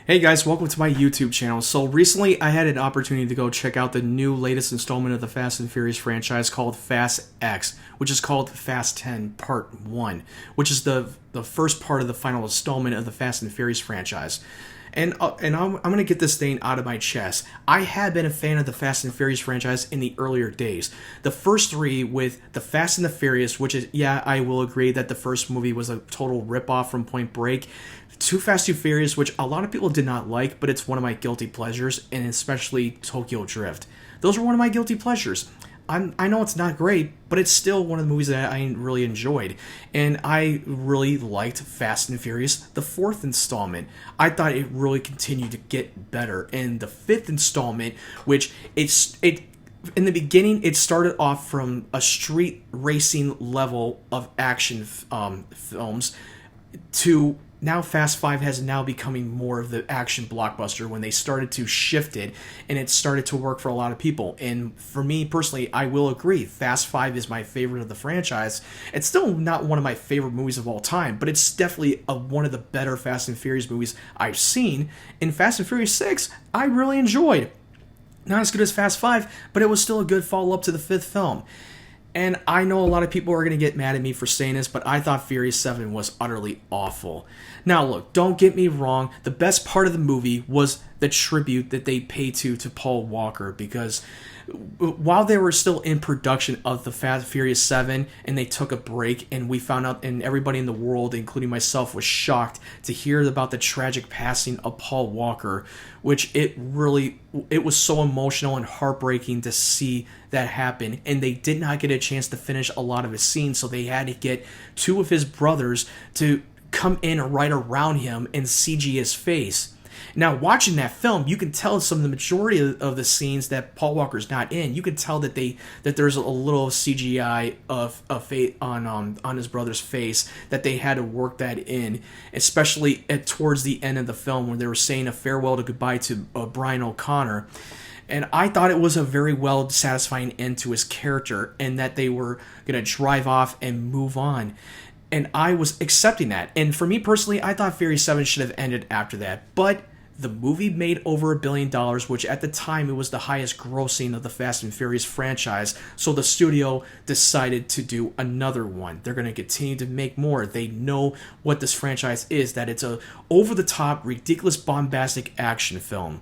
Hey guys, welcome to my YouTube channel. So recently I had an opportunity to go check out the new latest installment of the Fast and Furious franchise called Fast X, which is called Fast 10 Part 1, which is the first part of the final installment of the Fast and Furious franchise. And I'm going to get this thing out of my chest. I had been a fan of the Fast and Furious franchise in the earlier days. The first three with the Fast and the Furious, which is, yeah, I will agree that the first movie was a total ripoff from Point Break. Too Fast, Too Furious, which a lot of people did not like, but it's one of my guilty pleasures, and especially Tokyo Drift. Those are one of my guilty pleasures. I know it's not great, but it's still one of the movies that I really enjoyed. And I really liked Fast and Furious, the fourth installment. I thought it really continued to get better. And the fifth installment, which it in the beginning, it started off from a street racing level of action films to now Fast 5 has now becoming more of the action blockbuster when they started to shift it, and it started to work for a lot of people. And for me personally, I will agree, Fast 5 is my favorite of the franchise. It's still not one of my favorite movies of all time, but it's definitely one of the better Fast and Furious movies I've seen. And Fast and Furious 6, I really enjoyed. Not as good as Fast 5, but it was still a good follow-up to the fifth film. And I know a lot of people are going to get mad at me for saying this, but I thought Furious 7 was utterly awful. Now look, don't get me wrong, the best part of the movie was the tribute that they paid to Paul Walker, because while they were still in production of the Fast Furious 7 and they took a break, and we found out, and everybody in the world, including myself, was shocked to hear about the tragic passing of Paul Walker, which it was so emotional and heartbreaking to see that happen. And they did not get a chance to finish a lot of his scenes, so they had to get two of his brothers to come in right around him and CG his face. Now, watching that film, you can tell some of the majority of the scenes that Paul Walker's not in. You can tell that there's a little CGI of on his brother's face, that they had to work that in, especially towards the end of the film when they were saying a farewell to goodbye to Brian O'Connor. And I thought it was a very well satisfying end to his character, and that they were going to drive off and move on. And I was accepting that. And for me personally, I thought Furious 7 should have ended after that. But the movie made over $1 billion, which at the time it was the highest grossing of the Fast and Furious franchise. So the studio decided to do another one. They're going to continue to make more. They know what this franchise is, that it's a over-the-top, ridiculous, bombastic action film.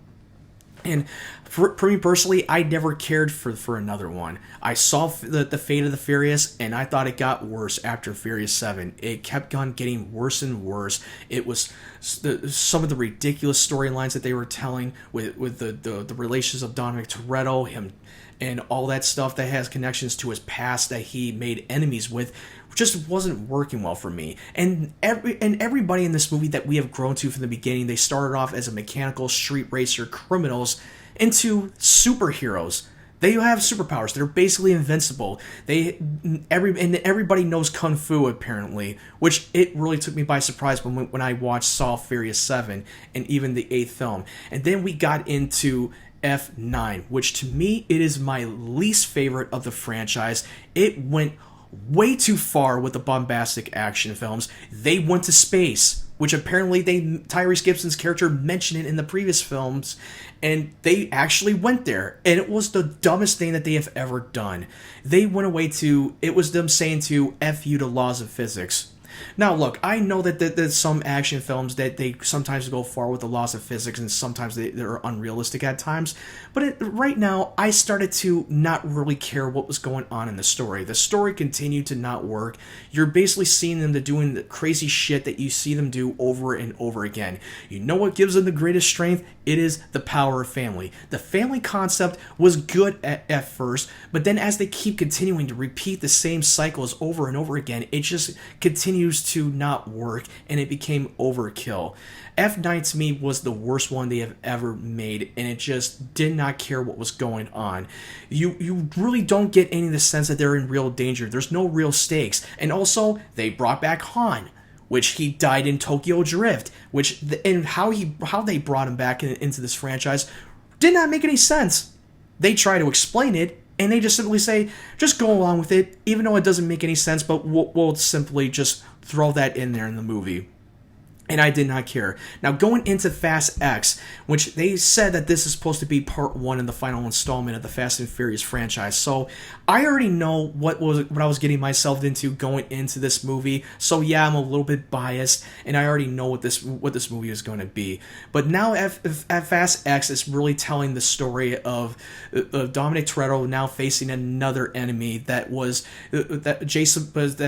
And for me personally, I never cared for another one. I saw the Fate of the Furious, and I thought it got worse after Furious 7. It kept on getting worse and worse. It was some of the ridiculous storylines that they were telling with the relations of Dominic Toretto, him, and all that stuff that has connections to his past that he made enemies with, just wasn't working well for me. And everybody in this movie that we have grown to from the beginning, they started off as a mechanical street racer criminals into superheroes. They have superpowers. They're basically invincible. Everybody knows kung fu apparently, which it really took me by surprise when I watched Furious 7 and even the 8th film. And then we got into F9, which to me, it is my least favorite of the franchise. It went way too far with the bombastic action films. They went to space, which apparently Tyrese Gibson's character mentioned it in the previous films, and they actually went there, and it was the dumbest thing that they have ever done. They went away it was them saying to F you to laws of physics. Now, look, I know that there's some action films that they sometimes go far with the laws of physics, and sometimes they're unrealistic at times. But right now, I started to not really care what was going on in the story. The story continued to not work. You're basically seeing them doing the crazy shit that you see them do over and over again. You know what gives them the greatest strength? It is the power of family. The family concept was good at first, but then as they keep continuing to repeat the same cycles over and over again, it just continues to not work, and it became overkill. F9 to me was the worst one they have ever made, and it just did not care what was going on. You really don't get any of the sense that they're in real danger. There's no real stakes. And also, they brought back Han, which he died in Tokyo Drift, and how they brought him back into this franchise did not make any sense. They try to explain it, and they just simply say, just go along with it, even though it doesn't make any sense, but we'll simply just throw that in there in the movie. And I did not care. Now, going into Fast X, which they said that this is supposed to be part one in the final installment of the Fast and Furious franchise, so I already know what I was getting myself into going into this movie. So yeah, I'm a little bit biased, and I already know what this movie is going to be. But now at Fast X, it's really telling the story of Dominic Toretto now facing another enemy that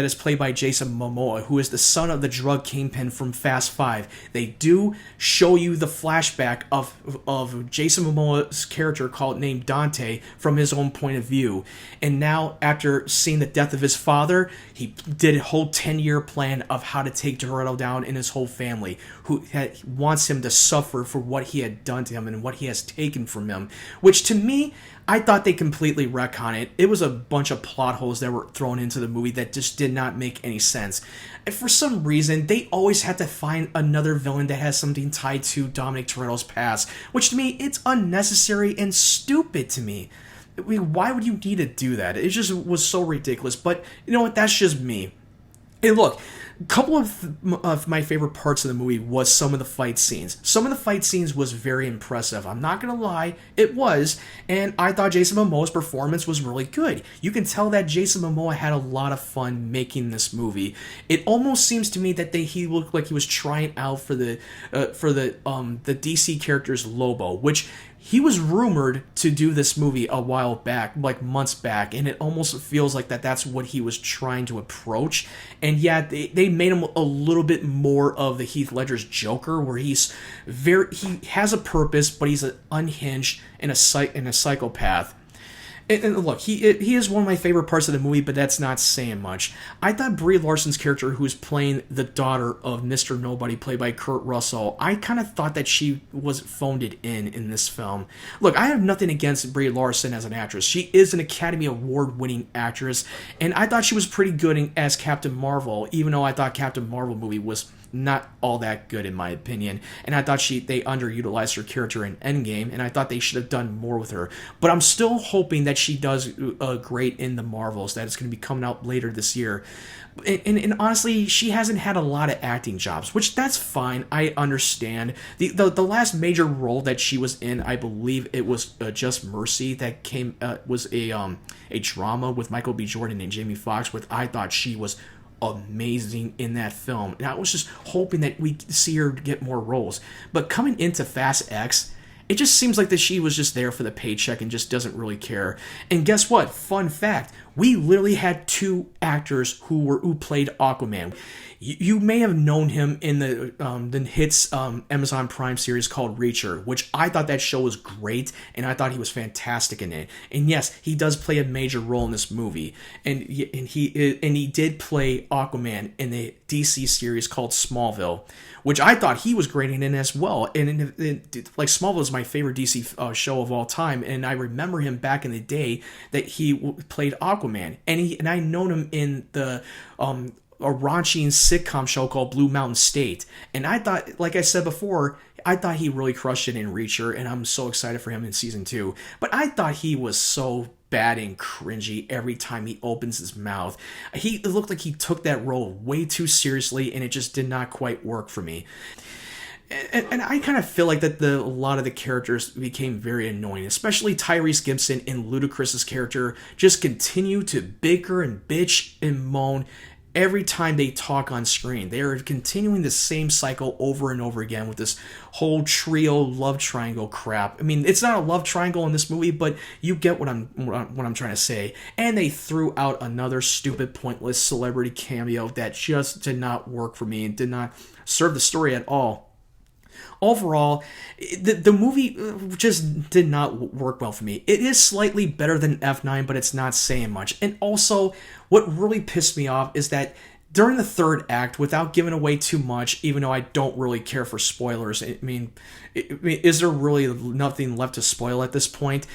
is played by Jason Momoa, who is the son of the drug kingpin from Fast 5. They do show you the flashback of Jason Momoa's character named Dante from his own point of view. And now, after seeing the death of his father, he did a whole 10-year plan of how to take Toretto down and his whole family, who wants him to suffer for what he had done to him and what he has taken from him. Which, to me, I thought they completely retconned it. It was a bunch of plot holes that were thrown into the movie that just did not make any sense. And for some reason, they always had to find another villain that has something tied to Dominic Toretto's past, which to me, it's unnecessary and stupid to me. I mean, why would you need to do that? It just was so ridiculous. But you know what? That's just me. Hey, look, a couple of my favorite parts of the movie was some of the fight scenes. Some of the fight scenes was very impressive. I'm not going to lie, it was. And I thought Jason Momoa's performance was really good. You can tell that Jason Momoa had a lot of fun making this movie. It almost seems to me that he looked like he was trying out for the DC character's Lobo, which he was rumored to do this movie a while back, like months back, and it almost feels like that's what he was trying to approach. And yeah, they made him a little bit more of the Heath Ledger's Joker, where he has a purpose, but he's unhinged and a psychopath. And look, he is one of my favorite parts of the movie, but that's not saying much. I thought Brie Larson's character, who's playing the daughter of Mr. Nobody, played by Kurt Russell, I kind of thought that she was phoned it in this film. Look, I have nothing against Brie Larson as an actress. She is an Academy Award-winning actress, and I thought she was pretty good as Captain Marvel, even though I thought Captain Marvel movie was not all that good in my opinion, and I thought they underutilized her character in Endgame, and I thought they should have done more with her. But I'm still hoping that she does great in the Marvels, that it's going to be coming out later this year. And honestly, she hasn't had a lot of acting jobs, which that's fine. I understand. The last major role that she was in, I believe it was Just Mercy, that was a drama with Michael B. Jordan and Jamie Foxx, with I thought she was amazing in that film. And I was just hoping that we see her get more roles. But coming into Fast X, it just seems like that she was just there for the paycheck and just doesn't really care. And guess what? Fun fact, we literally had two actors who played Aquaman. You may have known him in the hits Amazon Prime series called Reacher, which I thought that show was great, and I thought he was fantastic in it. And yes, he does play a major role in this movie, and he did play Aquaman in the DC series called Smallville, which I thought he was great in as well. And like Smallville is my favorite DC show of all time, and I remember him back in the day that he played Aquaman, and I known him in the a raunchy sitcom show called Blue Mountain State. And I thought, like I said before, I thought he really crushed it in Reacher, and I'm so excited for him in season 2. But I thought he was so bad and cringy every time he opens his mouth. It looked like he took that role way too seriously, and it just did not quite work for me. And I kind of feel like that a lot of the characters became very annoying, especially Tyrese Gibson and Ludacris's character just continue to bicker and bitch and moan every time they talk on screen. They are continuing the same cycle over and over again with this whole trio love triangle crap. I mean, it's not a love triangle in this movie, but you get what I'm trying to say. And they threw out another stupid, pointless celebrity cameo that just did not work for me and did not serve the story at all. Overall, the movie just did not work well for me. It is slightly better than F9, but it's not saying much. And also, what really pissed me off is that during the third act, without giving away too much, even though I don't really care for spoilers, I mean, is there really nothing left to spoil at this point?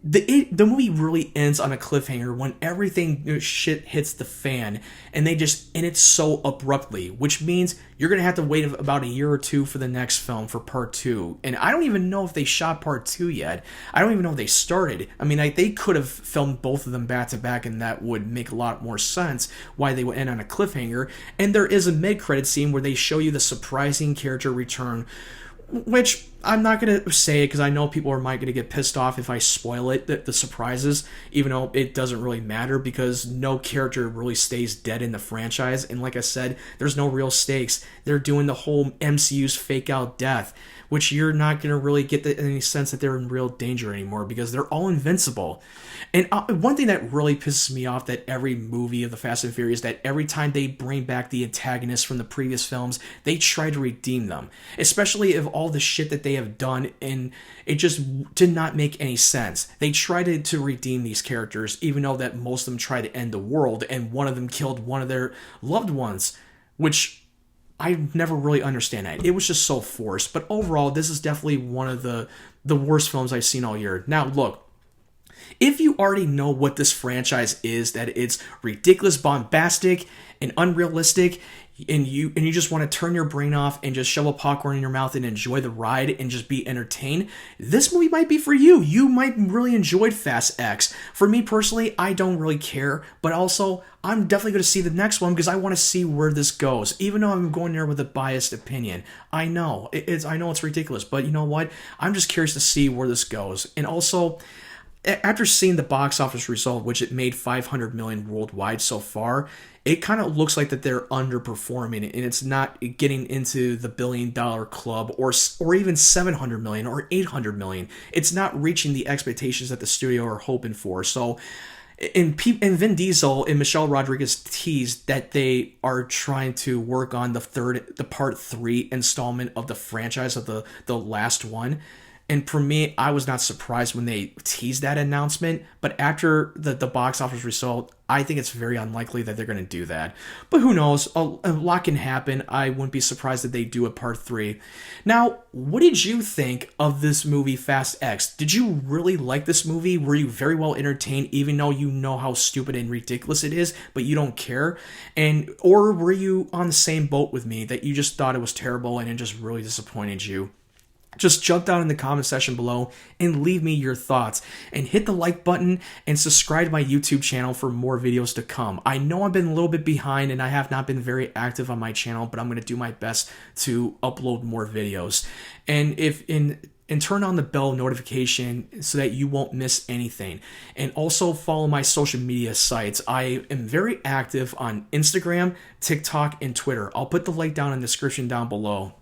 the movie really ends on a cliffhanger when everything shit hits the fan, and they just end it so abruptly, which means you're gonna have to wait about a year or two for the next film for part 2. And I don't even know if they shot part 2 yet. I don't even know if they started. I mean, they could have filmed both of them back to back, and that would make a lot more sense why they would end on a cliffhanger. And there is a mid-credit scene where they show you the surprising character return, which I'm not going to say it because I know people might going to get pissed off if I spoil it, the surprises, even though it doesn't really matter because no character really stays dead in the franchise. And like I said, there's no real stakes. They're doing the whole MCU's fake out death, which you're not going to really get any sense that they're in real danger anymore because they're all invincible. And one thing that really pisses me off that every movie of the Fast and Furious, that every time they bring back the antagonists from the previous films, they try to redeem them, especially if all the shit that they have done, and it just did not make any sense. They tried to redeem these characters, even though that most of them tried to end the world, and one of them killed one of their loved ones, which I never really understand that. It was just so forced. But overall, this is definitely one of the worst films I've seen all year. Now, look, if you already know what this franchise is, that it's ridiculous, bombastic, and unrealistic, and you just want to turn your brain off and just shove a popcorn in your mouth and enjoy the ride and just be entertained, this movie might be for you. You might really enjoy Fast X. For me personally, I don't really care, but also I'm definitely going to see the next one because I want to see where this goes. Even though I'm going there with a biased opinion, I know it's ridiculous, but you know what? I'm just curious to see where this goes. And also, after seeing the box office result, which it made $500 million worldwide so far, it kind of looks like that they're underperforming, and it's not getting into the $1 billion club or even $700 million or $800 million. It's not reaching the expectations that the studio are hoping for. So, and Vin Diesel and Michelle Rodriguez teased that they are trying to work on the part 3 installment of the franchise of the last one. And for me, I was not surprised when they teased that announcement, but after the box office result, I think it's very unlikely that they're going to do that. But who knows? A lot can happen. I wouldn't be surprised if they do a part 3. Now, what did you think of this movie, Fast X? Did you really like this movie? Were you very well entertained, even though you know how stupid and ridiculous it is, but you don't care? Or were you on the same boat with me, that you just thought it was terrible and it just really disappointed you? Just jump down in the comment section below and leave me your thoughts. And hit the like button and subscribe to my YouTube channel for more videos to come. I know I've been a little bit behind and I have not been very active on my channel, but I'm going to do my best to upload more videos. And turn on the bell notification so that you won't miss anything. And also follow my social media sites. I am very active on Instagram, TikTok, and Twitter. I'll put the link down in the description down below.